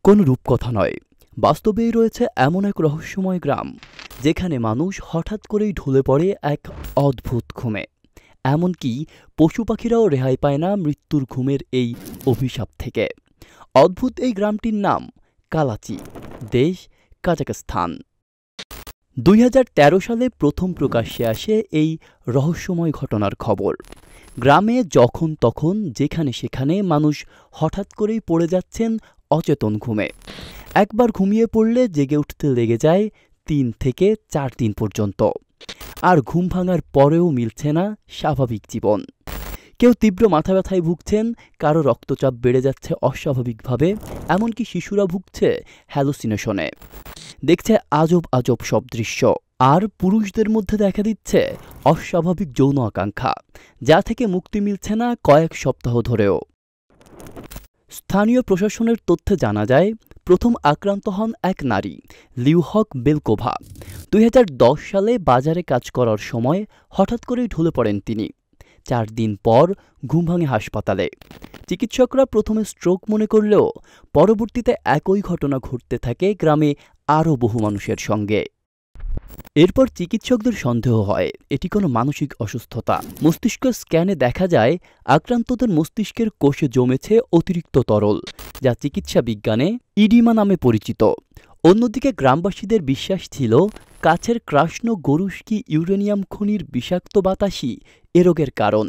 কোনো রূপকথা নয়, বাস্তবেই রয়েছে এমন এক রহস্যময় গ্রাম যেখানে মানুষ হঠাৎ করেই ঢলে পড়ে এক অদ্ভুত ঘুমে। এমনকি পশু পাখিরাও রেহাই পায় না মৃত্যুর ঘুমের এই অভিশাপ থেকে। অদ্ভুত এই গ্রামটির নাম কালাচি, দেশ কাজাখস্তান। 2013 সালে প্রথম প্রকাশ্যে আসে এই রহস্যময় ঘটনার খবর। গ্রামে যখন তখন যেখানে সেখানে মানুষ হঠাৎ করেই পড়ে যাচ্ছেন অচেতন ঘুমে। একবার ঘুমিয়ে পড়লে জেগে উঠতে লেগে যায় 3 থেকে 4 দিন পর্যন্ত। আর ঘুম ভাঙার পরেও মিলছে না স্বাভাবিক জীবন। কেউ তীব্র মাথা ব্যথায় ভুগছেন, কারো রক্তচাপ বেড়ে যাচ্ছে অস্বাভাবিকভাবে, এমনকি শিশুরা ভুগছে হ্যালুসিনেশনে, দেখছে আজব আজব সব দৃশ্য। আর পুরুষদের মধ্যে দেখা দিচ্ছে অস্বাভাবিক যৌন আকাঙ্ক্ষা, যা থেকে মুক্তি মিলছে না কয়েক সপ্তাহ ধরেও। স্থানীয় প্রশাসনের তথ্যে জানা যায়, প্রথম আক্রান্ত হন এক নারী, লিউহক বেলকোভা। 2010 সালে বাজারে কাজ করার সময় হঠাৎ করেই ঢলে পড়েন তিনি। 4 দিন পর ঘুম ভাঙে হাসপাতালে। চিকিৎসকরা প্রথমে স্ট্রোক মনে করলেও পরবর্তীতে একই ঘটনা ঘটতে থাকে গ্রামে আরও বহু মানুষের সঙ্গে। এরপর চিকিৎসকদের সন্দেহ হয় এটি কোনো মানসিক অসুস্থতা। মস্তিষ্ক স্ক্যানে দেখা যায় আক্রান্তদের মস্তিষ্কের কোষে জমেছে অতিরিক্ত তরল, যা চিকিৎসা বিজ্ঞানে ইডিমা নামে পরিচিত। অন্যদিকে গ্রামবাসীদের বিশ্বাস ছিল কাছের ক্রাস্ন গরুশকি ইউরেনিয়াম খনির বিষাক্ত বাতাসই এ রোগের কারণ।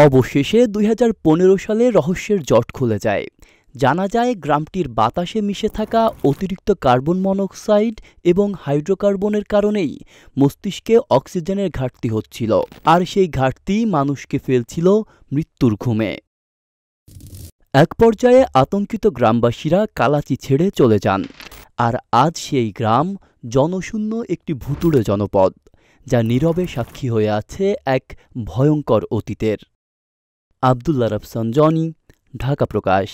অবশেষে 2015 সালে রহস্যের জট খুলে যায়। জানা যায় গ্রামটির বাতাসে মিশে থাকা অতিরিক্ত কার্বন মনোক্সাইড এবং হাইড্রোকার্বনের কারণেই মস্তিষ্কে অক্সিজেনের ঘাটতি হচ্ছিল, আর সেই ঘাটতি মানুষকে ফেলছিল মৃত্যুর ঘুমে। এক পর্যায়ে আতঙ্কিত গ্রামবাসীরা কালাচি ছেড়ে চলে যান, আর আজ সেই গ্রাম জনশূন্য একটি ভুতুড়ে জনপদ, যা নীরবে সাক্ষী হয়ে আছে এক ভয়ঙ্কর অতীতের। আব্দুল্লাহ রাফসান জনি, ঢাকা প্রকাশ।